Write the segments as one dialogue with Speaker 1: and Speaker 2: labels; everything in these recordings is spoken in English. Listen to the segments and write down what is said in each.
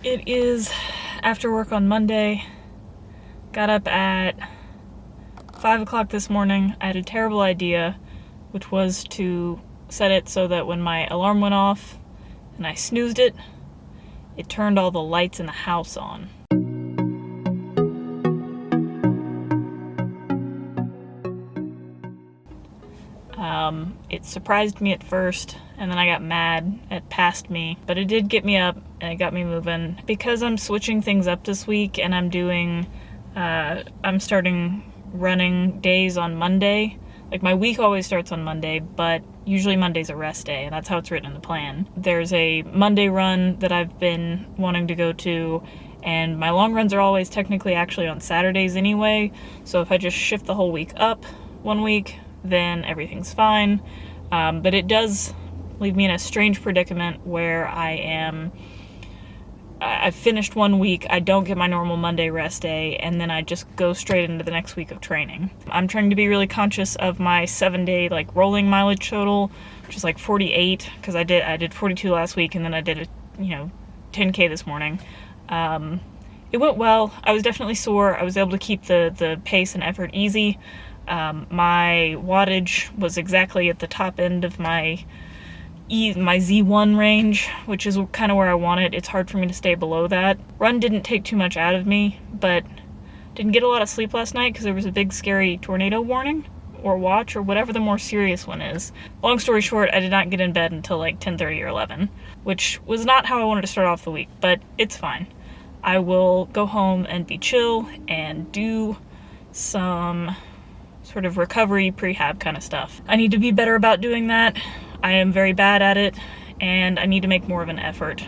Speaker 1: It is after work on Monday. Got up at 5 o'clock this morning. I had a terrible idea, which was to set it so that when my alarm went off and I snoozed it, it turned all the lights in the house on. It surprised me at first, and then I got mad. It passed me, but it did get me up and it got me moving. Because I'm switching things up this week and I'm starting running days on Monday. Like, my week always starts on Monday, but usually Monday's a rest day, and that's how it's written in the plan. There's a Monday run that I've been wanting to go to, and my long runs are always technically actually on Saturdays anyway, so if I just shift the whole week up one week, then everything's fine. But it does leave me in a strange predicament where I've finished 1 week, I don't get my normal Monday rest day, and then I just go straight into the next week of training. I'm trying to be really conscious of my 7-day rolling mileage total, which is 48, because I did 42 last week, and then I did 10K this morning. It went well. I was definitely sore. I was able to keep the pace and effort easy. My wattage was exactly at the top end of my Z1 range, which is kind of where I want it. It's hard for me to stay below that. Run didn't take too much out of me, but didn't get a lot of sleep last night because there was a big scary tornado warning or watch or whatever the more serious one is. Long story short, I did not get in bed until 10:30 or 11, which was not how I wanted to start off the week, but it's fine. I will go home and be chill and do some sort of recovery prehab kind of stuff. I need to be better about doing that. I am very bad at it, and I need to make more of an effort.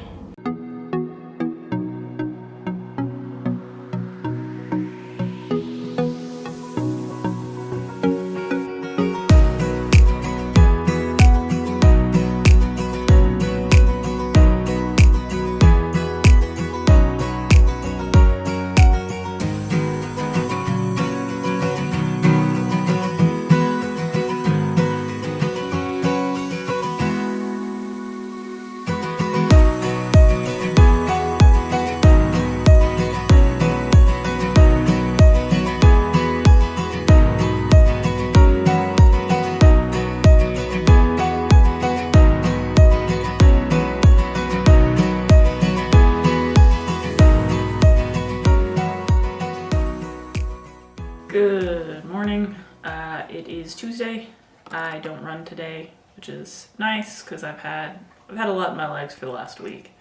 Speaker 1: Good morning. It is Tuesday. I don't run today, which is nice because I've had a lot in my legs for the last week.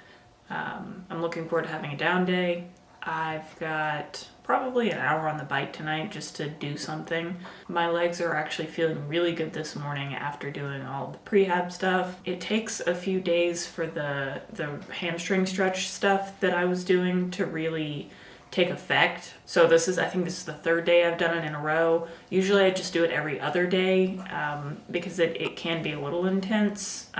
Speaker 1: I'm looking forward to having a down day. I've got probably an hour on the bike tonight just to do something. My legs are actually feeling really good this morning after doing all the prehab stuff. It takes a few days for the hamstring stretch stuff that I was doing to really take effect. So I think this is the third day I've done it in a row. Usually I just do it every other day because it can be a little intense.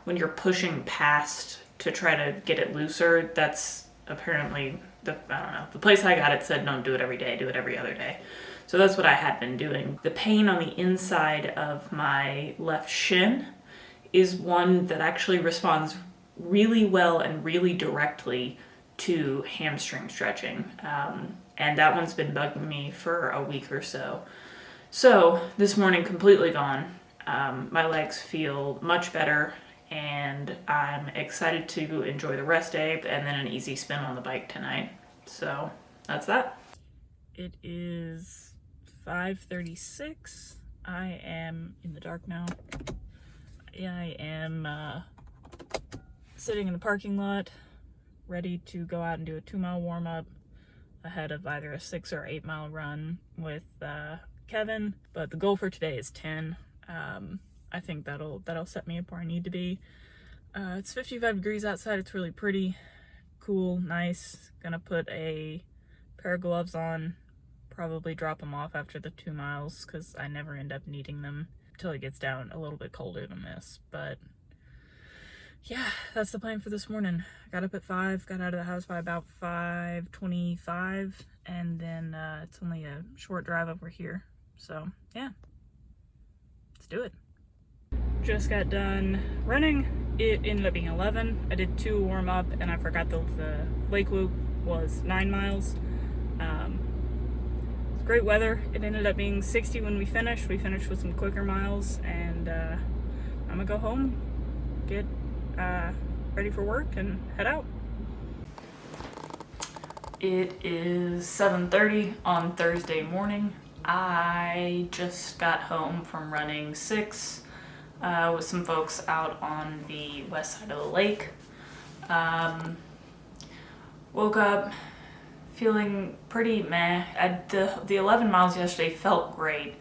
Speaker 1: When you're pushing past to try to get it looser, that's apparently the place I got it said don't do it every day, do it every other day. So that's what I had been doing. The pain on the inside of my left shin is one that actually responds really well and really directly to hamstring stretching. And that one's been bugging me for a week or so. So this morning, completely gone. My legs feel much better, and I'm excited to enjoy the rest day and then an easy spin on the bike tonight. So that's that. It is 5:36. I am in the dark now. I am sitting in the parking lot, ready to go out and do a 2-mile warm-up ahead of either a 6 or 8 mile run with Kevin. But the goal for today is 10. I think that'll set me up where I need to be. It's 55 degrees outside. It's really pretty, cool, nice. Gonna put a pair of gloves on, probably drop them off after the 2 miles because I never end up needing them until it gets down a little bit colder than this. But yeah, that's the plan for this morning. I got up at 5, got out of the house by about 5:25, and then it's only a short drive over here. So yeah, let's do it. Just got done running
Speaker 2: it ended up being 11. I did 2 warm up, and I forgot the lake loop was 9 miles. It's great weather. It ended up being 60 when we finished. We finished with some quicker miles, and I'm gonna go home, get ready for work, and head out.
Speaker 1: It is 7:30 on Thursday morning. I just got home from running 6 with some folks out on the west side of the lake. Woke up feeling pretty meh. The 11 miles yesterday felt great.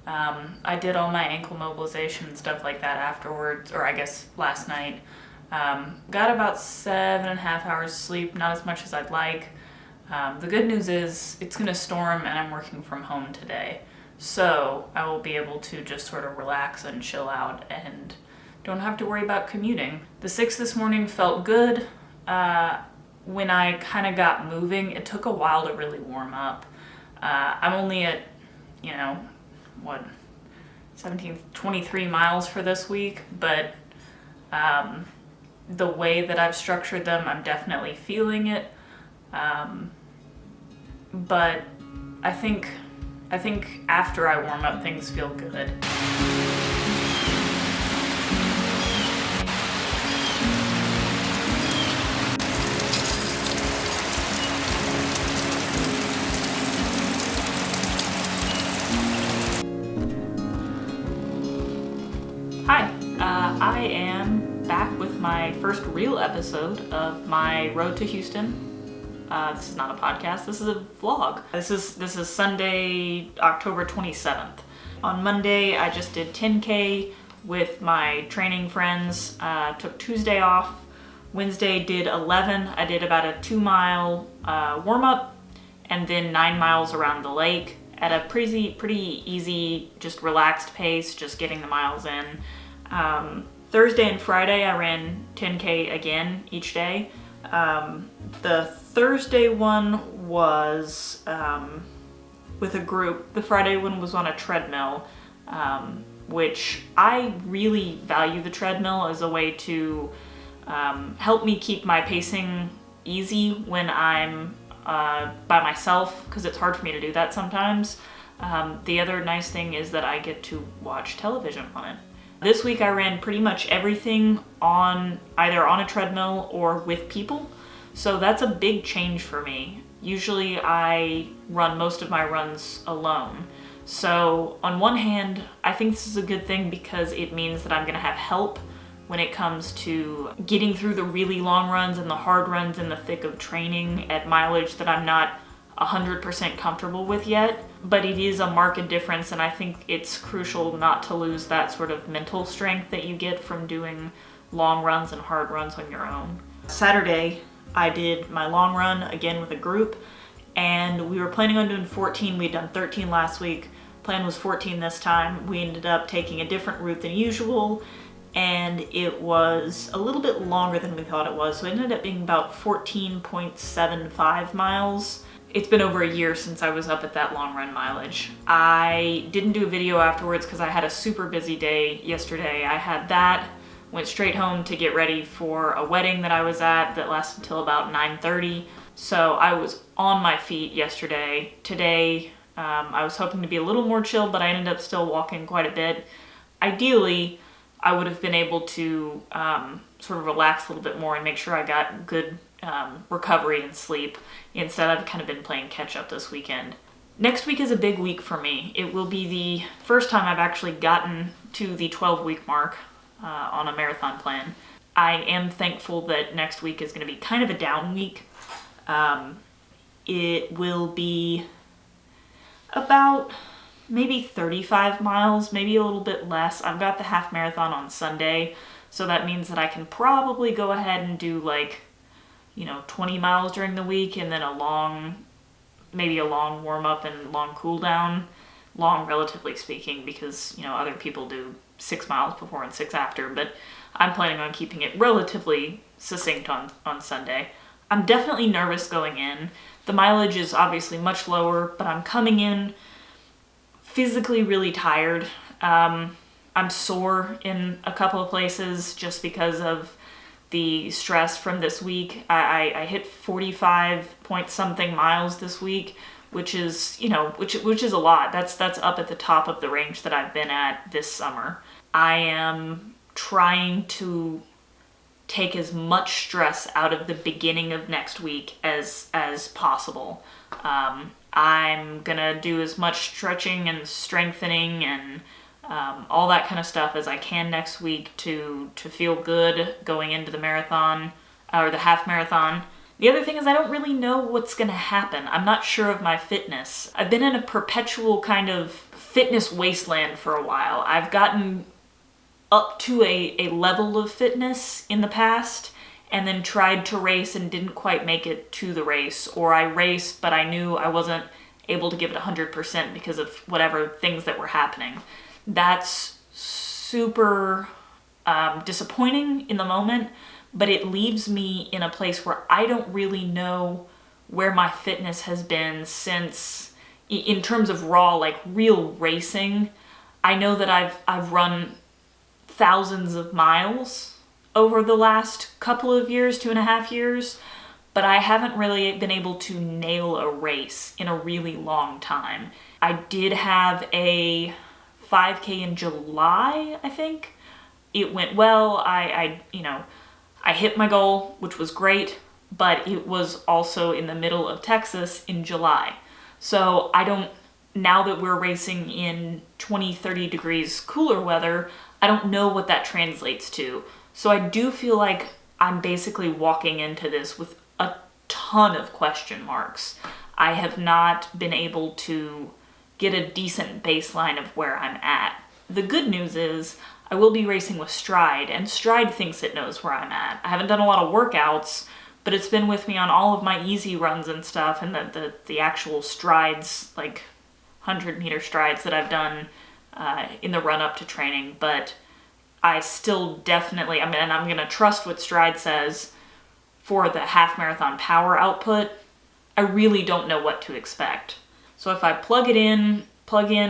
Speaker 1: I did all my ankle mobilization and stuff like that afterwards, or I guess last night. Got about 7.5 hours sleep, not as much as I'd like. The good news is it's gonna storm and I'm working from home today. So I will be able to just sort of relax and chill out and don't have to worry about commuting. The 6 this morning felt good. When I kind of got moving, it took a while to really warm up. I'm only at, 23 miles for this week, but the way that I've structured them, I'm definitely feeling it. But I think after I warm up, things feel good. Hi, I am back with my first real episode of my Road to Houston. This is not a podcast, this is a vlog. This is Sunday, October 27th. On Monday, I just did 10K with my training friends, took Tuesday off. Wednesday did 11. I did about a 2-mile warm-up and then 9 miles around the lake at a pretty easy, just relaxed pace, just getting the miles in. Thursday and Friday, I ran 10K again each day. The Thursday one was with a group. The Friday one was on a treadmill, which I really value the treadmill as a way to help me keep my pacing easy when I'm by myself, because it's hard for me to do that sometimes. The other nice thing is that I get to watch television on it. This week I ran pretty much everything either on a treadmill or with people. So that's a big change for me. Usually I run most of my runs alone. So on one hand, I think this is a good thing because it means that I'm gonna have help when it comes to getting through the really long runs and the hard runs in the thick of training at mileage that I'm not 100% comfortable with yet. But it is a marked difference, and I think it's crucial not to lose that sort of mental strength that you get from doing long runs and hard runs on your own. Saturday, I did my long run again with a group, and we were planning on doing 14. We'd done 13 last week. Plan was 14 this time. We ended up taking a different route than usual, and it was a little bit longer than we thought it was. So it ended up being about 14.75 miles. It's been over a year since I was up at that long run mileage. I didn't do a video afterwards because I had a super busy day yesterday. I had that, went straight home to get ready for a wedding that I was at that lasted until about 9:30. So I was on my feet yesterday. Today, I was hoping to be a little more chill, but I ended up still walking quite a bit. Ideally, I would have been able to sort of relax a little bit more and make sure I got good recovery and sleep. Instead, I've kind of been playing catch up this weekend. Next week is a big week for me. It will be the first time I've actually gotten to the 12-week mark on a marathon plan. I am thankful that next week is going to be kind of a down week. It will be about maybe 35 miles, maybe a little bit less. I've got the half marathon on Sunday, so that means that I can probably go ahead and do 20 miles during the week, and then maybe a long warm up and long cool down. Long, relatively speaking, because, other people do 6 miles before and 6 after, but I'm planning on keeping it relatively succinct on Sunday. I'm definitely nervous going in. The mileage is obviously much lower, but I'm coming in physically really tired. I I'm sore in a couple of places just because of the stress from this week. I hit 45 point something miles this week, which is, which is a lot. That's up at the top of the range that I've been at this summer. I am trying to take as much stress out of the beginning of next week as possible. I'm gonna do as much stretching and strengthening and all that kind of stuff as I can next week to feel good going into the marathon or the half marathon. The other thing is I don't really know what's gonna happen. I'm not sure of my fitness. I've been in a perpetual kind of fitness wasteland for a while. I've gotten up to a level of fitness in the past and then tried to race and didn't quite make it to the race, or I raced but I knew I wasn't able to give it 100% because of whatever things that were happening. That's super disappointing in the moment, but it leaves me in a place where I don't really know where my fitness has been since, in terms of raw, like real racing. I know that I've run thousands of miles over the last couple of years, 2.5 years, but I haven't really been able to nail a race in a really long time. I did have a 5K in July, I think. It went well. I hit my goal, which was great, but it was also in the middle of Texas in July. So now that we're racing in 20, 30 degrees cooler weather, I don't know what that translates to. So I do feel like I'm basically walking into this with a ton of question marks. I have not been able to get a decent baseline of where I'm at. The good news is I will be racing with Stride, and Stride thinks it knows where I'm at. I haven't done a lot of workouts, but it's been with me on all of my easy runs and stuff, and the actual strides, like 100-meter strides that I've done in the run-up to training. But I still definitely, and I'm going to trust what Stride says for the half marathon power output. I really don't know what to expect. So if I plug in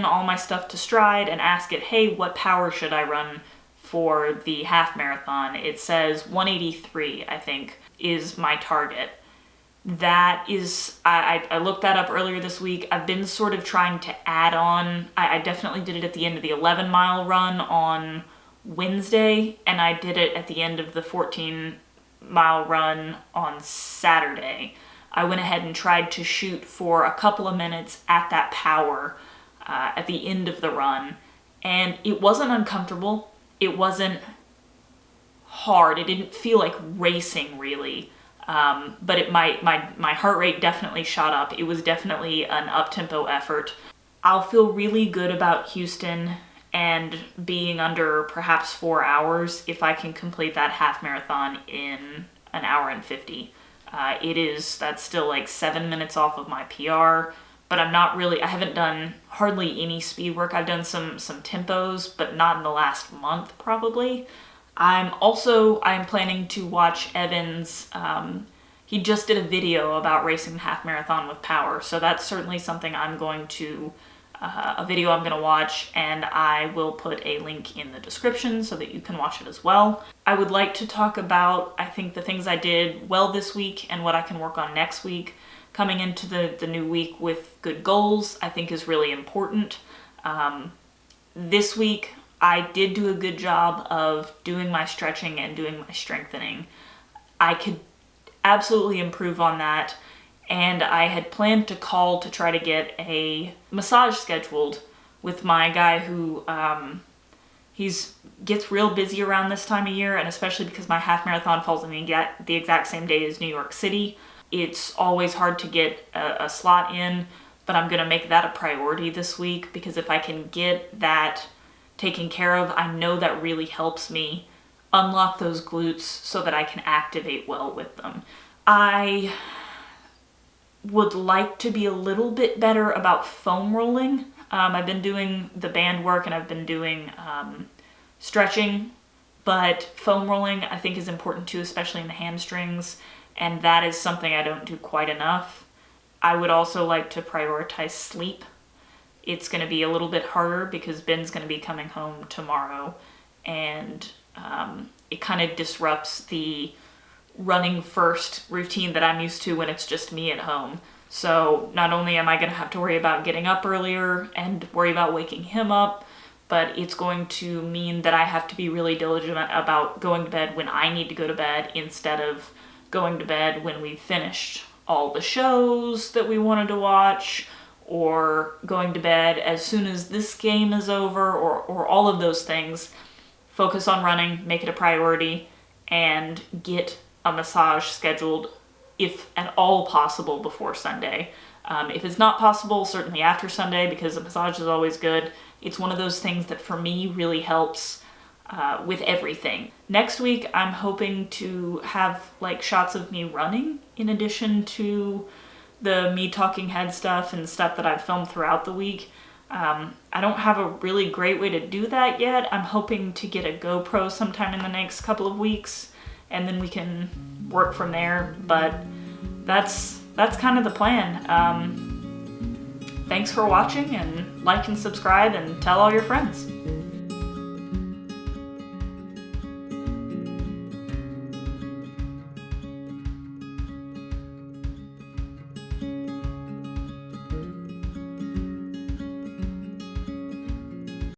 Speaker 1: all my stuff to Stride and ask it, hey, what power should I run for the half marathon? It says 183, I think, is my target. That is, I looked that up earlier this week. I've been sort of trying to add on, I definitely did it at the end of the 11-mile run on Wednesday, and I did it at the end of the 14-mile run on Saturday. I went ahead and tried to shoot for a couple of minutes at that power at the end of the run, and it wasn't uncomfortable. It wasn't hard. It didn't feel like racing really, but my heart rate definitely shot up. It was definitely an up-tempo effort. I'll feel really good about Houston and being under perhaps 4 hours if I can complete that half marathon in an hour and 50. That's still like 7 minutes off of my PR, but I haven't done hardly any speed work. I've done some tempos, but not in the last month probably. I'm planning to watch Evan's, he just did a video about racing the half marathon with power, so that's certainly something a video I'm going to watch, and I will put a link in the description so that you can watch it as well. I would like to talk about, I think, the things I did well this week and what I can work on next week. Coming into the new week with good goals, I think is really important. This week, I did do a good job of doing my stretching and doing my strengthening. I could absolutely improve on that. And I had planned to call to try to get a massage scheduled with my guy who gets real busy around this time of year, and especially because my half marathon falls on the exact same day as New York City. It's always hard to get a slot in, but I'm going to make that a priority this week, because if I can get that taken care of, I know that really helps me unlock those glutes so that I can activate well with them. I would like to be a little bit better about foam rolling. I've been doing the band work and I've been doing stretching, but foam rolling I think is important too, especially in the hamstrings, and that is something I don't do quite enough. I would also like to prioritize sleep. it's going to be a little bit harder because Ben's going to be coming home tomorrow, and it kind of disrupts the running first routine that I'm used to when it's just me at home. So not only am I going to have to worry about getting up earlier and worry about waking him up, but it's going to mean that I have to be really diligent about going to bed when I need to go to bed instead of going to bed when we've finished all the shows that we wanted to watch, or going to bed as soon as this game is over, or all of those things. Focus on running, make it a priority, and get a massage scheduled, if at all possible, before Sunday. If it's not possible, certainly after Sunday, because a massage is always good. It's one of those things that for me really helps with everything. Next week, I'm hoping to have like shots of me running in addition to the me talking head stuff and stuff that I've filmed throughout the week. I don't have a really great way to do that yet. I'm hoping to get a GoPro sometime in the next couple of weeks, and then we can work from there. But that's kind of the plan. Thanks for watching, and like and subscribe and tell all your friends.